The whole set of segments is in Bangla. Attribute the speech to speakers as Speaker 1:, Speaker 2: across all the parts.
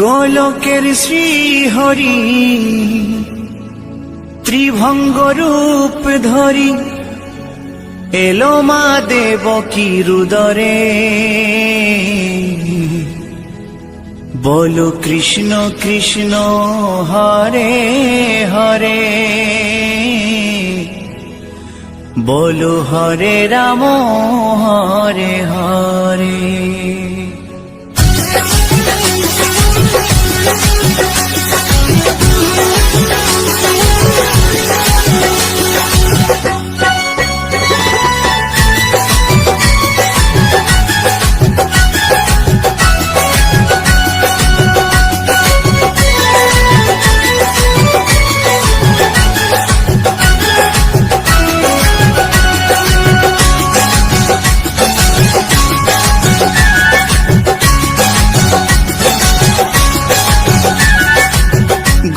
Speaker 1: গোলকের শ্রীহরি ত্রিভঙ্গ রূপ ধরি এলো মা দেবকী রুদরে। বলো কৃষ্ণ কৃষ্ণ হরে হরে, বলো হরে রাম হরে হরে।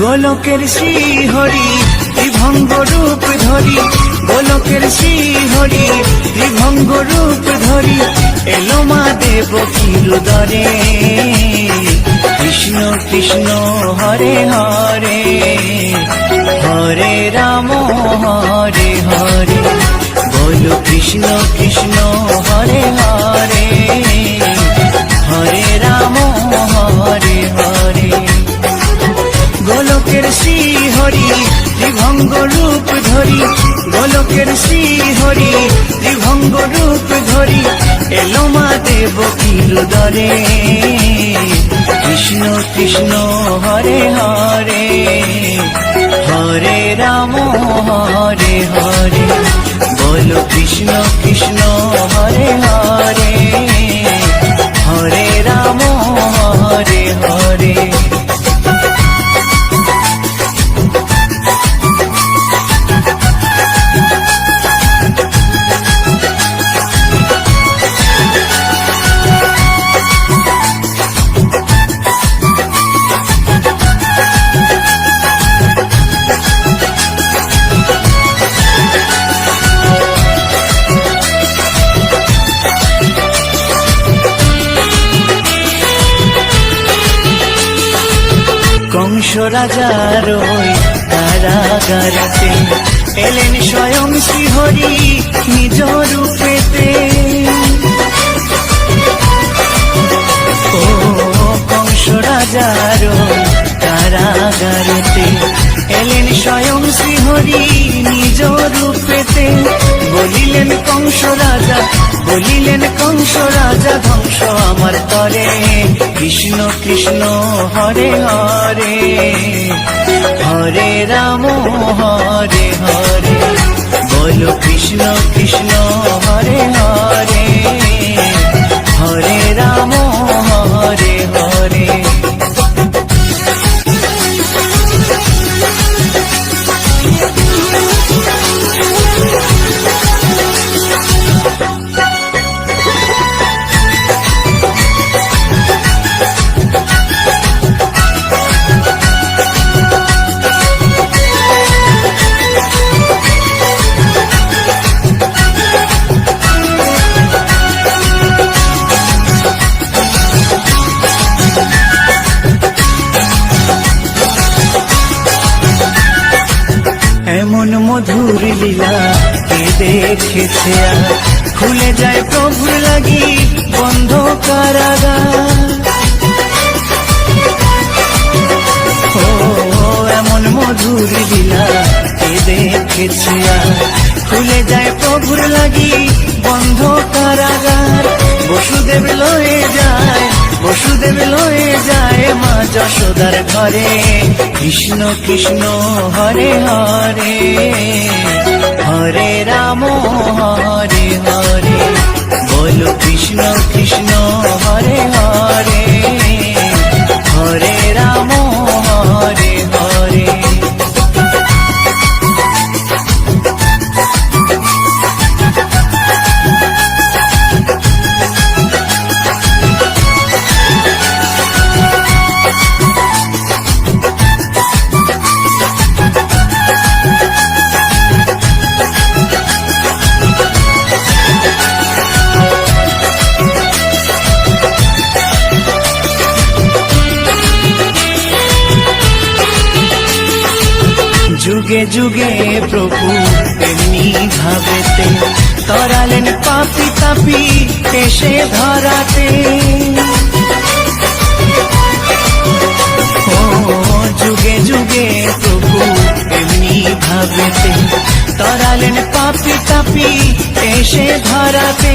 Speaker 1: গোলকের শ্রীহরি ত্রিভঙ্গ রূপ ধরি, গোলকের শ্রীহরি ত্রিভঙ্গ রূপ ধরি এলো মা দেবকী রুদরে। কৃষ্ণ কৃষ্ণ হরে হরে, হরে রাম হরে হরে। বলো কৃষ্ণ কৃষ্ণ হরে হরে, হরে রাম হরে হরে। গোলকের শ্রীহরি ত্রিভঙ্গ রূপ ধরি, গোলকের শ্রীহরি ত্রিভঙ্গ রূপ ধরি এলো মা দেবকী রুদরে। কৃষ্ণ কৃষ্ণ হরে হরে, হরে রাম হরে হরে। বলো কৃষ্ণ কৃষ্ণ হরে হরে, হরে রাম হরে হরে। কংস রাজার ওই কারাগারেতে এলেন স্বয়ং শ্রীহরি নিজ রূপেতে। ও কংস রাজার ওই কারাগারেতে এলেন স্বয়ং শ্রীহরি নিজ রূপেতে। বলিলেন কংস রাজা, বলিলেন কংস রাজা ধ্বংস আমার তরে। কৃষ্ণ কৃষ্ণ হরে হরে, হরে রাম হরে হরে। বলো কৃষ্ণ কৃষ্ণ হরে হরে, হরে রাম হরে হরে। এমন মধুর লীলা কে দেখেছে, খুলে যায় প্রভুর লাগি বন্ধ কারাগার। ও এমন মধুর লীলা কে দেখেছে, খুলে যায় প্রভুর লাগি বন্ধ কারাগার। বসুদেব লয়ে যায়, বসুদেব লয়ে যায় মা যশোদার ঘরে। কৃষ্ণ কৃষ্ণ হরে হরে, হরে রাম হরে হরে। বলো কৃষ্ণ কৃষ্ণ হরে হরে, হরে রাম হরে হরে। যুগে যুগে প্রভু তেমনি ভাবেতে তরালেন পাপি তাপি এসে ধরাতে। ও যুগে যুগে প্রভু তেমনি ভাবেতে তরালেন পাপি তাপি এসে ধরাতে।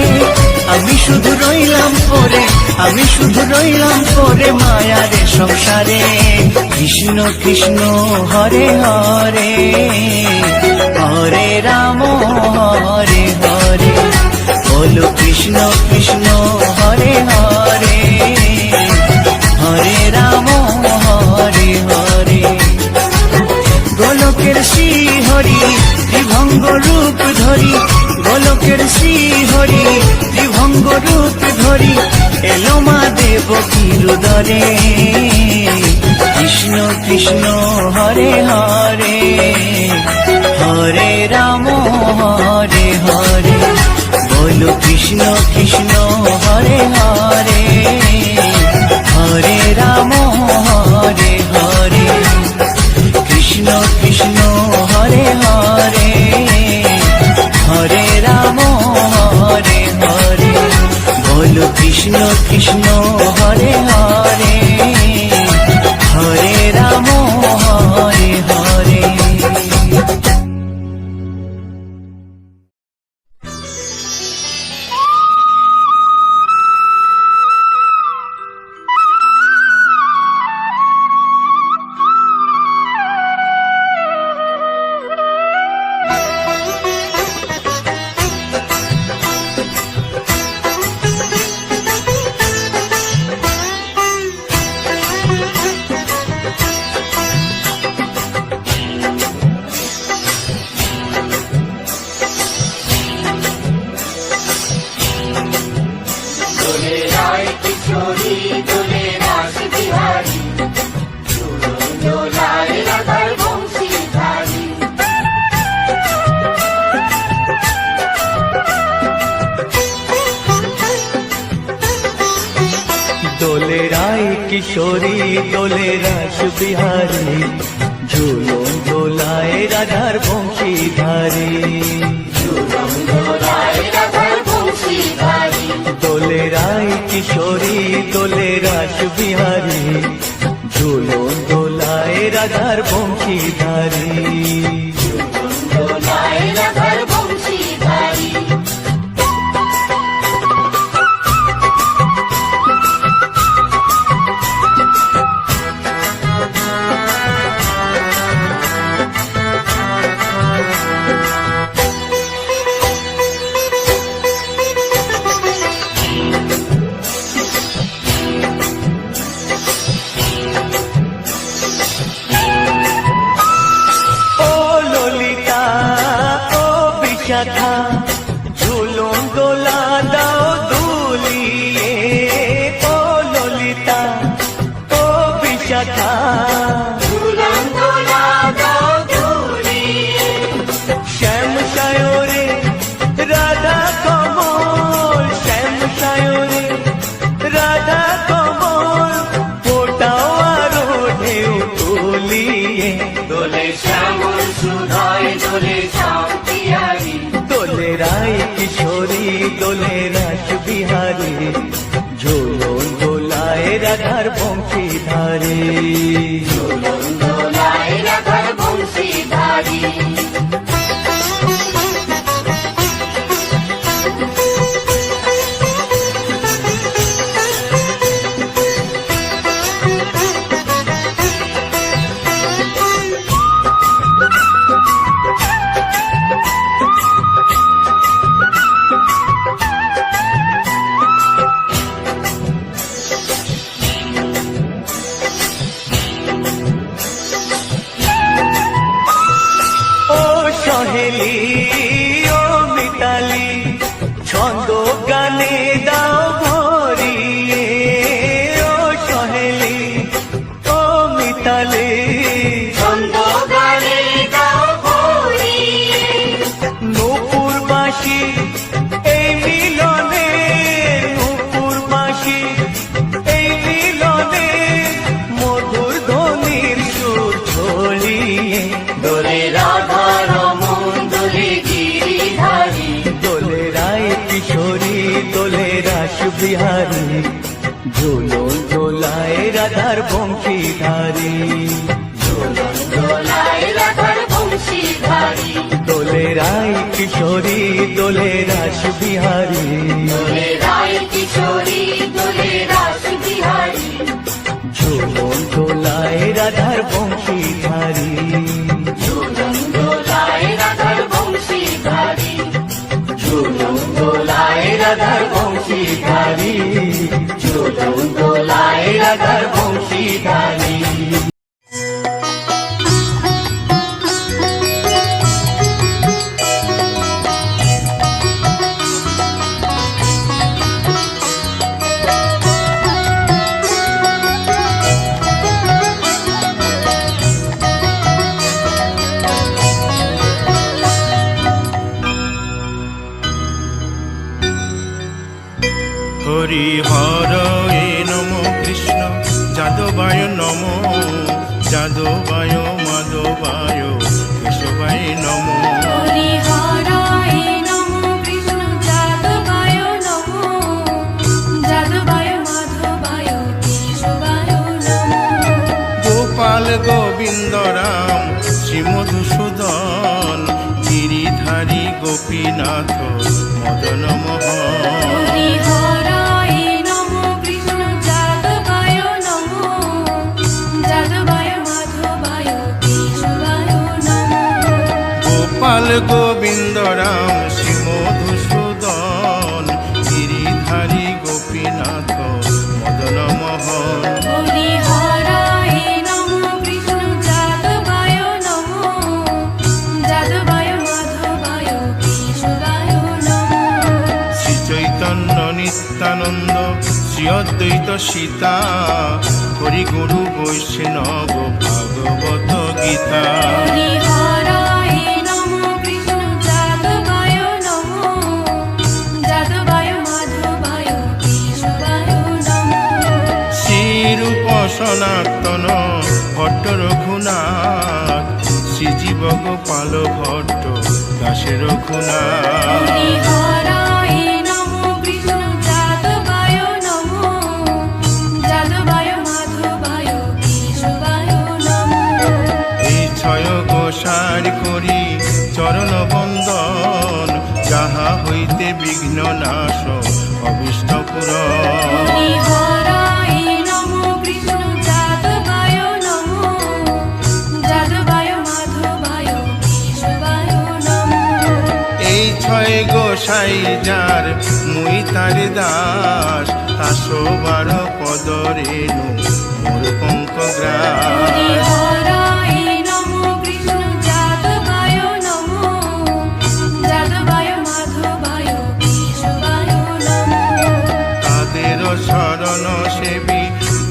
Speaker 1: আমি শুধু রইলাম পরে, আমি শুধু রইলাম পরে মায়ার সংসারে। কৃষ্ণ কৃষ্ণ হরে হরে, হরে রাম হরে হরে। বলো কৃষ্ণ কৃষ্ণ হরে হরে, হরে রাম হরে হরে। গোলকের শ্রী হরি ত্রিভঙ্গ রূপ ধরি, গোলকের শ্রী হরি ত্রিভঙ্গ রূপ ধরি এলো মা দেবকীর উদরে। কৃষ্ণ কৃষ্ণ হরে হরে, হরে রাম হরে হরে। বলো কৃষ্ণ কৃষ্ণ হরে হরে, হরে রাম হরে হরে। কৃষ্ণ কৃষ্ণ হরে হরে, হরে রাম হরে হরে। বলো কৃষ্ণ কৃষ্ণ হরে হরে, হরে রাম হরে হরে।
Speaker 2: দোলে রায় কিশোরী দোলে রাস বিহারী, ঝুলন দোলায় রাধার বংশীধারী। দোলে রায় কিশোরী দোলে রাস বিহারী, ঝুলন দোলায় রাধার বংশীধারী। বিশাখা ঝুলন দোলা দাও দুলিয়ে, ও ললিতা ও বিশাখা ঝুলন দোলা দাও দুলিয়ে। শ্যাম সায়রে রাধা কমল, শ্যাম সায়রে রাধা কমল, ফোটাও আরো ঢেউ তুলিয়ে। দোলে শ্যামল সুধায় দোলে শান্তিয়ারি, দোলে রায় কিশোরী দোলে রাস বিহারী, ঝুলন দোলায় রাধার বংশীধারী। ঝুলন দোলায় রাধার বংশীধারী। বিহারী ঝুলন দোলায় রাধার বংশীধারী দোলে রায় কিশোরী দোলে রাস বিহারী ঝুলন দোলায় রাধার বংশীধারী ঝুলন দোলায় রাধার বংশীধারী ঝুলন দোলায় রাধার বংশীধারী
Speaker 3: হরি হর এ নম কৃষ্ণ যাদবায় নম যাদবায় মাধবায় কেশবায় নম গোপাল গোবিন্দ রাম শ্রী মধুসূদন গিরিধারী গোপীনাথ মদন মোহন গোপাল গোবিন্দ রাম শ্রী মধুসূদন গিরিধারী গোপীনাথ মদন মোহন শ্রী চৈতন্য নিত্যানন্দ শ্রী অদ্বৈত সীতা হরি গুরু বৈষ্ণব ভাগবত গীতা সনাতন ভট্ট রঘুনাথ শ্রীজীব গোপাল ভট্ট দাসে রঘুনাথ এই ছয় গোসার করি চরণ বন্দন যাহা হইতে বিঘ্ন নাশ অবিষ্ট পুরন ছয় গোসাই যার মুই তার দাস 112 পদ রেণু মোর পঙ্ক গ্রাস তাদের শরণ সেবী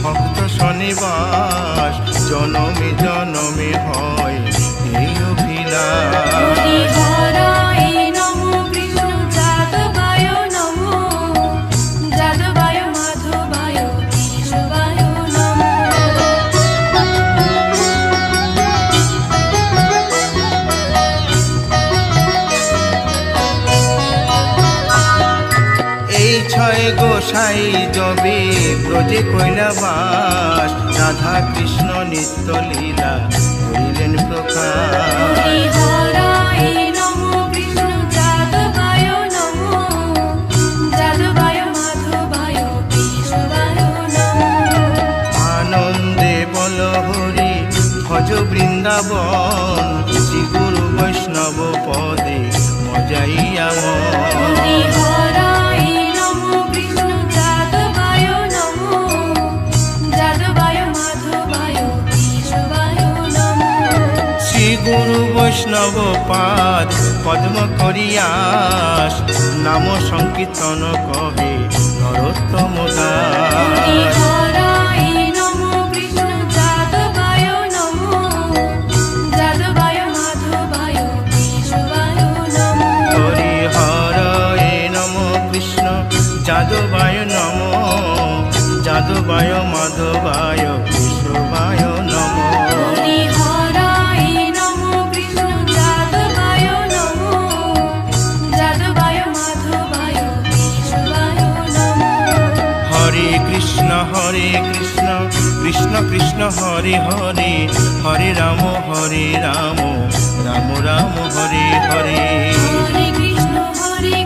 Speaker 3: ভক্ত শনিবাস জনমে জনমে হয় এই অভিলাষ ছয় গোসাই যবে ব্রজে কৈলাবাস রাধা কৃষ্ণ নিত্য লীলা করিলেন প্রকাশ আনন্দে বল হরি ভজ বৃন্দাবন শ্রী গুরু বৈষ্ণব পদে মজাইয়া গুরু বৈষ্ণব পাদ পদ্ম করিয়াস নাম সংকীর্তন কহে নরোত্তম দাস হরি হর এ নম কৃষ্ণ যাদবায় নম যাদবায় মাধবায় কেশবায় নম কৃষ্ণ কৃষ্ণ কৃষ্ণ হরে হরে হরে রাম রাম রাম হরে হরে।
Speaker 4: হরে কৃষ্ণ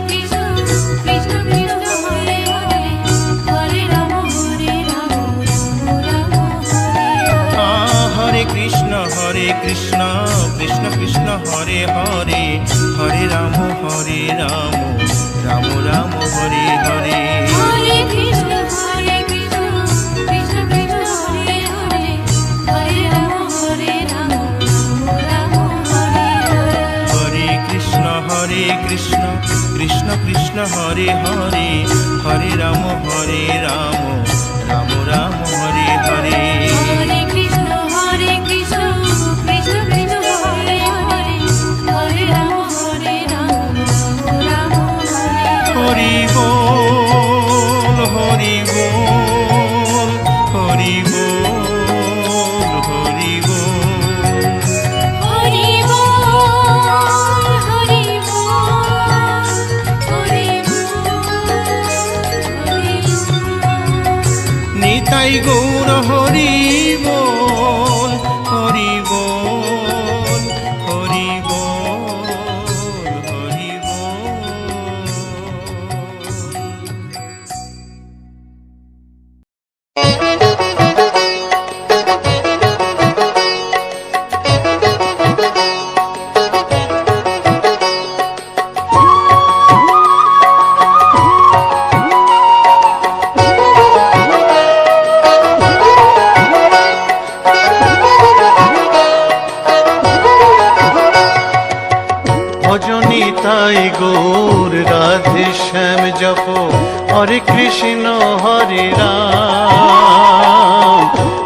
Speaker 4: কৃষ্ণ কৃষ্ণ হরে হরে হরে রাম রাম হরে হরে।
Speaker 3: হরে কৃষ্ণ কৃষ্ণ কৃষ্ণ হরে হরে হরে রাম রাম রাম হরে হরে।
Speaker 4: হরে কৃষ্ণ কৃষ্ণ কৃষ্ণ হরে হরে হরে রাম রাম হরে হরে।
Speaker 3: হরে কৃষ্ণ কৃষ্ণ কৃষ্ণ হরে হরে হরে রাম রাম রাম হরে হরে।
Speaker 4: হরে কৃষ্ণ কৃষ্ণ কৃষ্ণ হরে হরে হরে রাম রাম হরে হরে।
Speaker 3: হরি বল হরি বল হরি বল হরি বল।
Speaker 4: হরি বল হরি বল হরি বল।
Speaker 3: নিতাই গৌর হরি বল হরি বল হরি বল হরি বল।
Speaker 1: ভজনী তাই গৌর রাধে শ্যাম জপ হরে কৃষ্ণ হরে রাম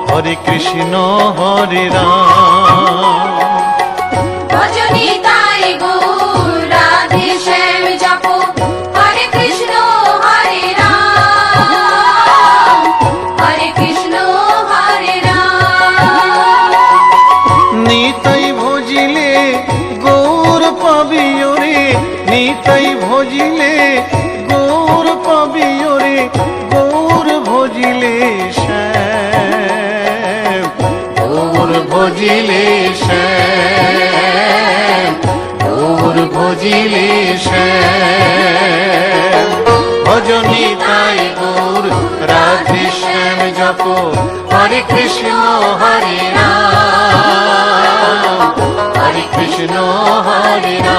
Speaker 1: হরে কৃষ্ণ হরে রাম।
Speaker 4: ভজনী তাই গৌর রাধে শ্যাম জপ হরে কৃষ্ণ হরে রাম হরে কৃষ্ণ হরে রাম।
Speaker 1: নিতাই ভজিলে গৌর পাবিও রে নিতাই ভজিলে গৌর পাবিও রে গৌর ভজিলে শ্যাম গৌর ভজিলে শ্যাম গৌর ভজিলে শ্যাম। ভজনী তাই গৌর রাধে শ্যাম জপ হরে কৃষ্ণ হরে রাম হরে কৃষ্ণ হরে রাম।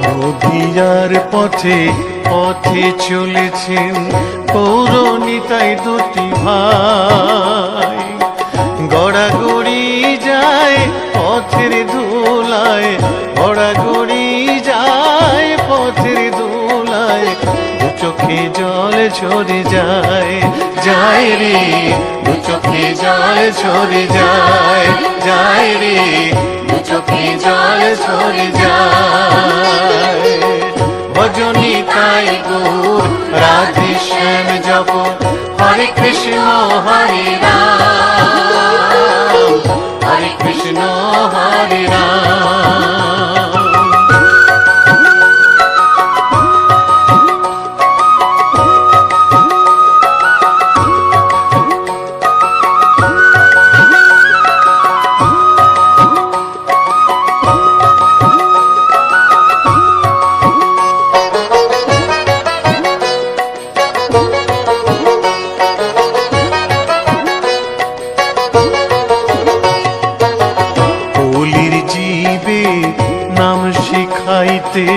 Speaker 1: নদিয়ার পথে পথে চলেছেন পৌরনিতাই দুটি ভাই। গড়াগড়ি যায় পথের ধুলায় গড়াগড়ি যায় পথের ধুলায় দু চোখে জল ঝরে যায় যায় রে দু চোখে জল ঝরে যায় যায় রে দু চোখে জল ঝরে যায়। ভজনী তাই গৌর রাধে শ্যাম জপ হরে কৃষ্ণ হরে রাম হরে কৃষ্ণ হরে রাম। নাম শিখাইতে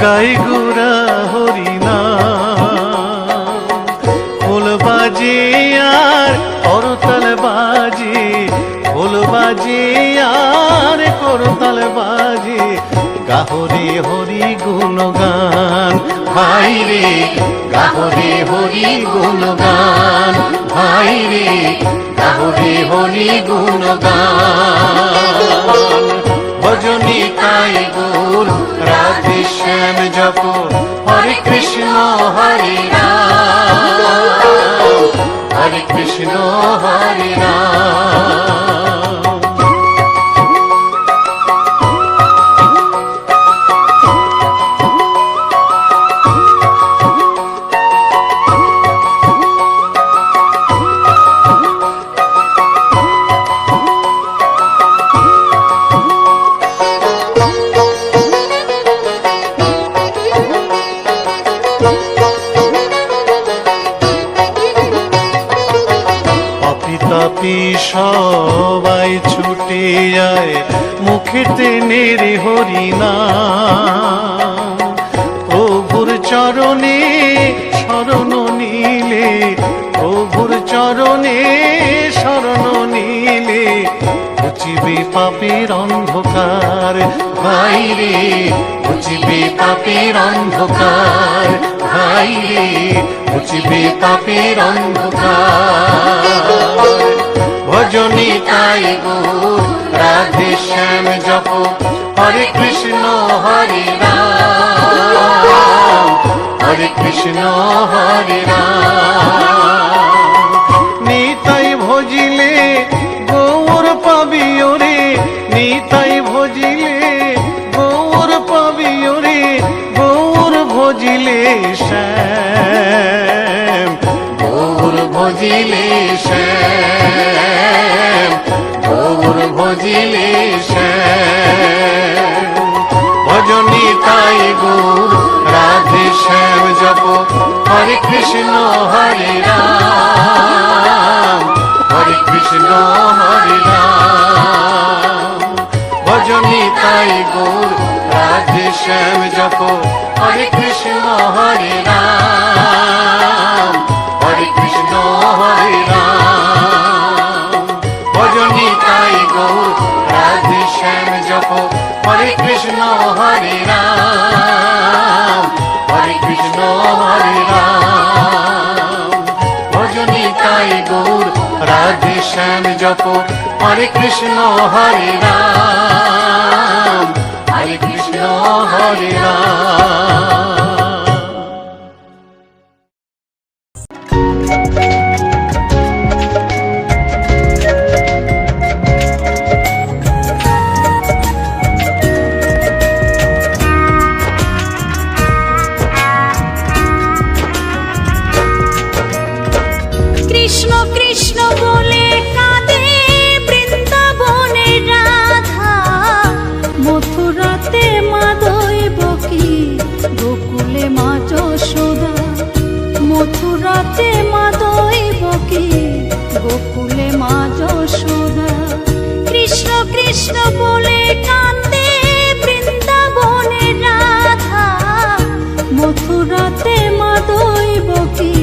Speaker 1: গাই গোরা হরি নাম। খোল বাজে আর করতাল বাজে খোল বাজে আর করতাল বাজে গাহরে হরি গুণগান ভাই রে গাহরে হরি গুণগান ভাই রে
Speaker 2: গাহরে হরি গুণগান ভজনী তাই গুণ রাধে শ্যাম জপ হরে কৃষ্ণ হরে রাম হরে কৃষ্ণ হরে রাম। তাপি সবাই ছুটে যায় মুখেতে নেরে হরি নাম প্রভুর চরণে শরণ নিলে প্রভুর চরণে শরণ নিলে ঘুচিবে পাপের অন্ধকার ভাই রে ঘুচিবে পাপের অন্ধকার ভাই রে ঘুচিবে পাপের অন্ধকার ভজনী তাই গুণ রাধে শ্যাম জপ হরে কৃষ্ণ হরে রাম হরে কৃষ্ণ হরে রাম। নিতাই ভজিলে গৌর পাবি ওরে নিতাই ভজিলে গৌর পাবি ওরে গৌর ভজিলে শ্যাম গৌর ভজিলে শ্যাম গৌর ভজিলে শ্যাম ভজনী তাই গুণ রাধে শ্যাম জপ হরে কৃষ্ণ হরে রাম হরে কৃষ্ণ হরে রাম ভজনী তাই গুণ রাধে শ্যাম জপ হরে কৃষ্ণ হরে রাম হরে কৃষ্ণ হরে রাম ভজনী তাই গৌর রাধে শ্যাম জপ হরে কৃষ্ণ হরে রাম হরে কৃষ্ণ হরে রাম ভজনী তাই গৌর রাধে শ্যাম জপ হরে কৃষ্ণ হরে রাম হরে কৃষ্ণ হরে রাম।
Speaker 5: কৃষ্ণ কৃষ্ণ বলে কাঁদে বৃন্দাবনের রাধা মথুরাতে মা দৈবকী গোকুলে মা যশোদা মথুরাতে মা দৈবকী গোকুলে মা যশোদা কৃষ্ণ কৃষ্ণ বলে কাঁদে বৃন্দাবনের রাধা মথুরাতে মা দৈবকী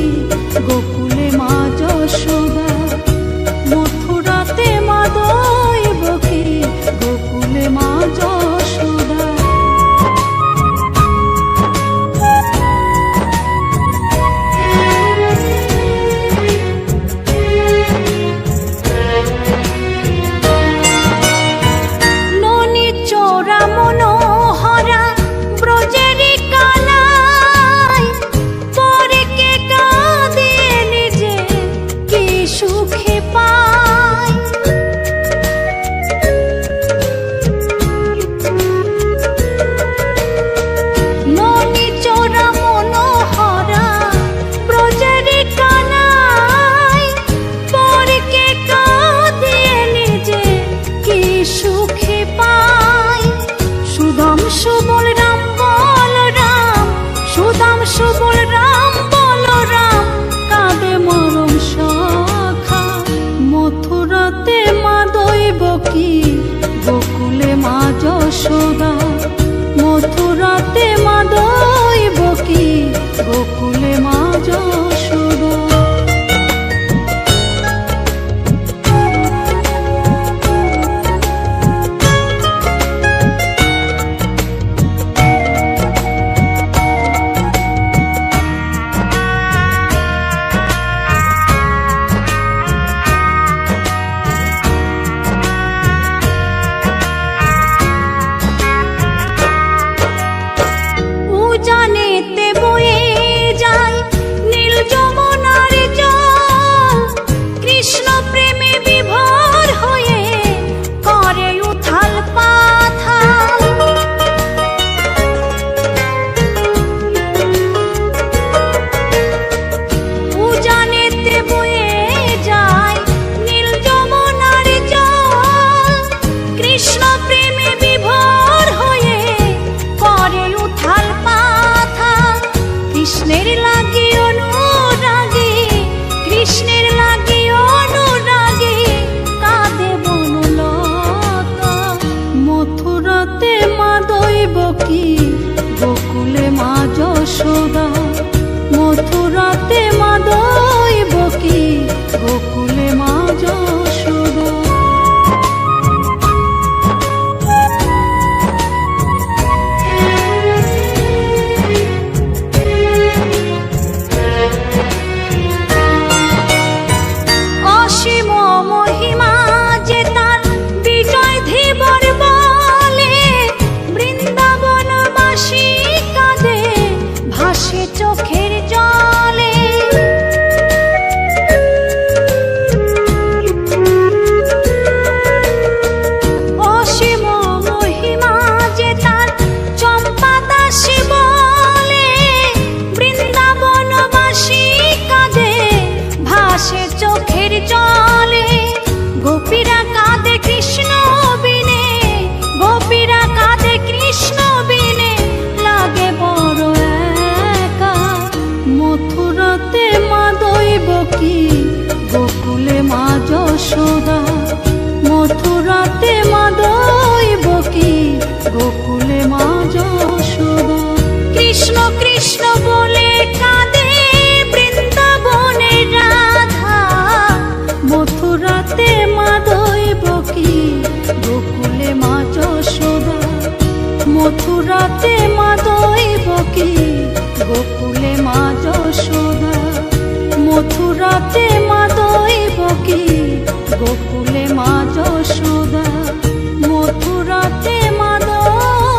Speaker 5: গোকুলে মা যশোদা মথুরাতে মা দৈবকী গোকুলে মা যশোদা ননি চোরা মনোহরা ব্রজেরি কানাই পরে কে কাঁদিয়ে নিজে কি সুখে পায় ননি চোরা মনোহরা ব্রজেরি কানাই পরে কে কাঁদিয়ে নিজে কি সুখে পায় সুদাম সুবল রাম বল রাম সুদাম সুবল রাম বল রাম কাঁদে মরম সখা মথুরাতে মা দৈবকী গোকুলে মা যশোদা মথুরাতে মা দৈবকী গোকুলে মা যশোদা গোকুলে মা যশোদা। কৃষ্ণ কৃষ্ণ বলে কাঁদে বৃন্দাবনের রাধা, মথুরাতে মা দৈব কি গোকুলে মা যশোদা। মথুরাতে মা দৈব কি গোকুলে মা যশোদা। মথুরাতে মা দৈব কি গোকুলে মা যশোদা। মথুরাতে মা দৈব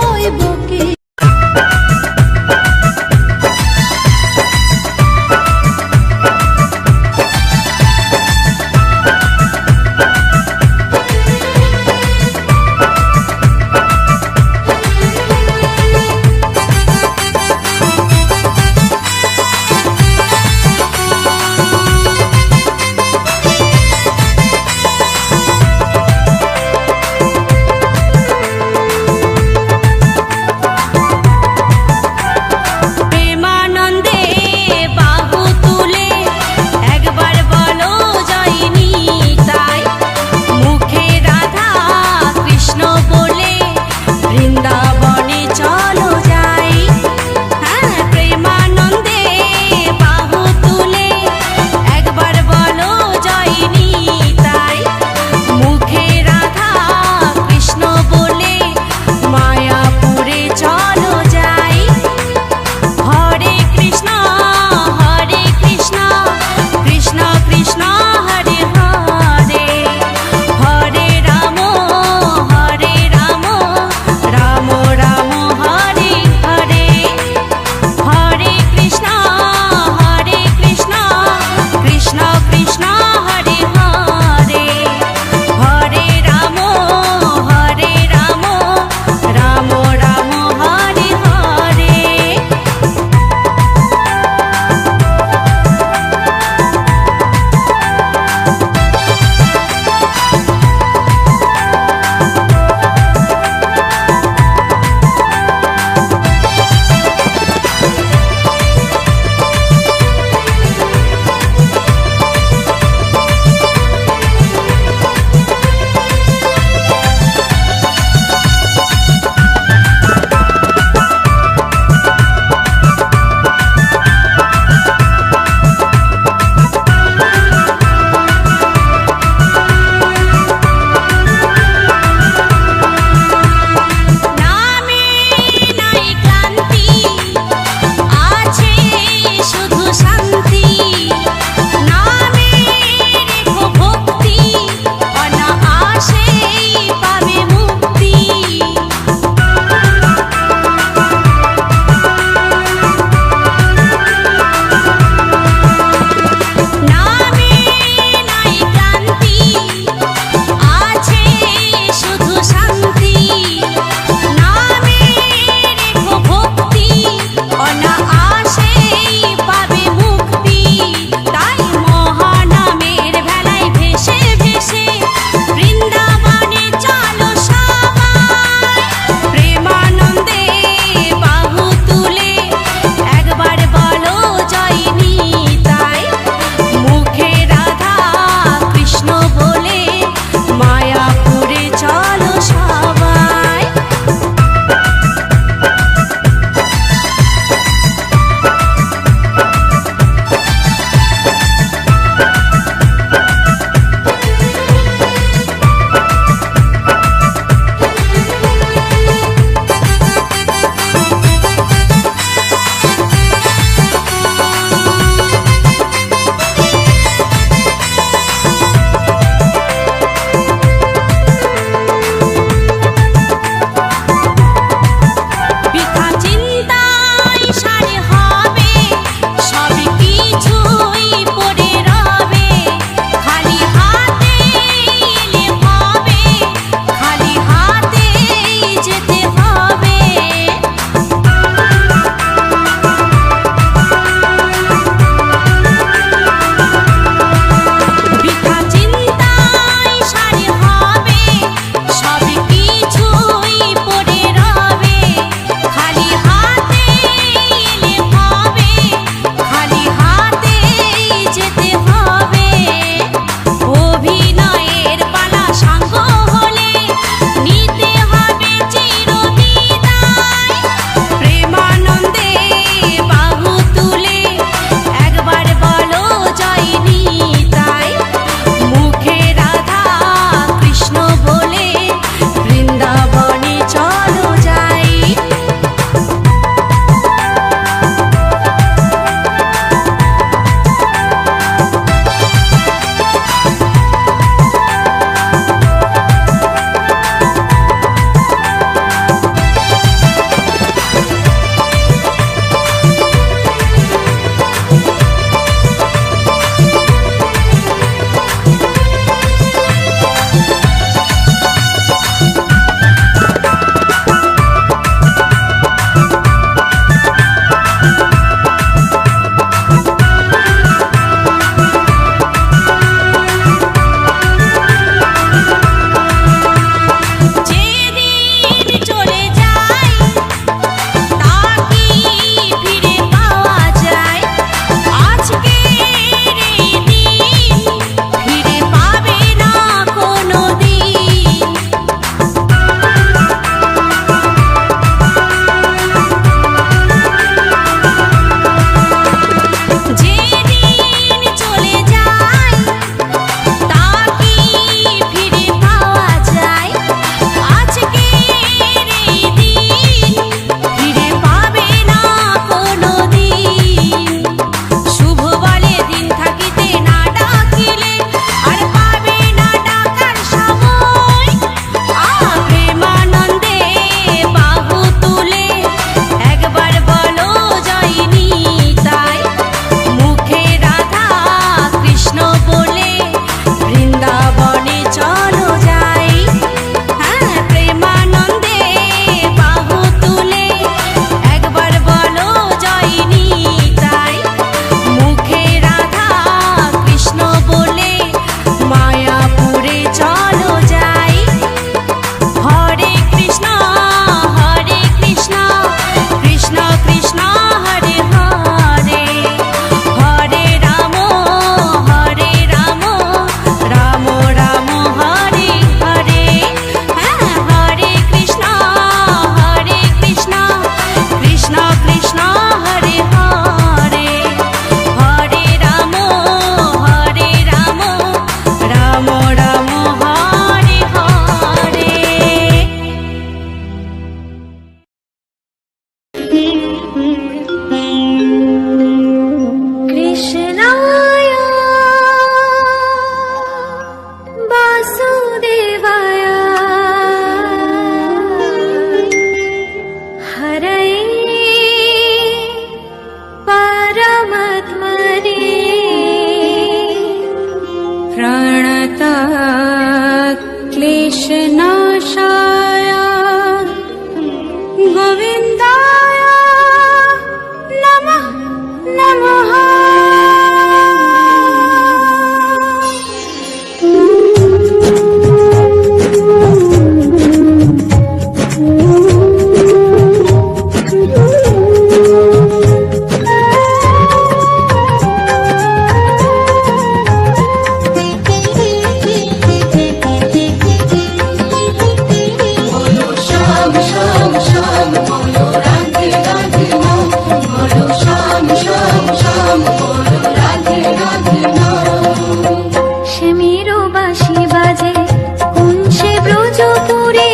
Speaker 5: ব্রজপুরে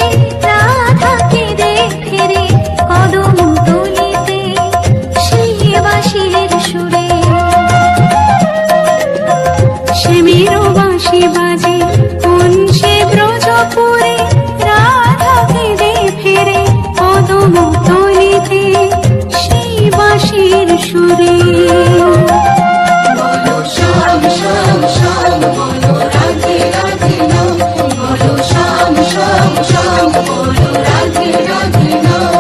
Speaker 5: রাধাকে দেখে কদম তলিতে সেই বাঁশির সুরে শ্যামের বাঁশি বাজে কোন সে ব্রজপুরে রাধাকে দেখে কদম তলিতে সেই বাঁশির সুরে
Speaker 4: বলো শ্যাম শ্যাম শ্যাম বলো রাধে রাধে নাম বলো শ্যাম শ্যাম শ্যাম বলো রাধে রাধে নাম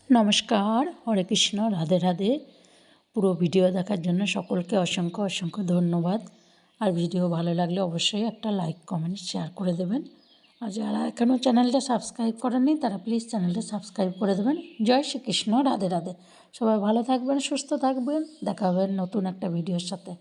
Speaker 6: নমস্কার, হরে কৃষ্ণ, রাধে রাধে। পুরো ভিডিও দেখার জন্য সকলকে অসংখ্য অসংখ্য ধন্যবাদ। আর ভিডিও ভালো লাগলে অবশ্যই একটা লাইক কমেন্ট শেয়ার করে দেবেন। আর যারা এখনও চ্যানেলটা সাবস্ক্রাইব করেননি তারা প্লিজ চ্যানেলটা সাবস্ক্রাইব করে দেবেন। জয় শ্রীকৃষ্ণ, রাধে রাধে। সবাই ভালো থাকবেন, সুস্থ থাকবেন, দেখা হবে নতুন একটা ভিডিওর সাথে।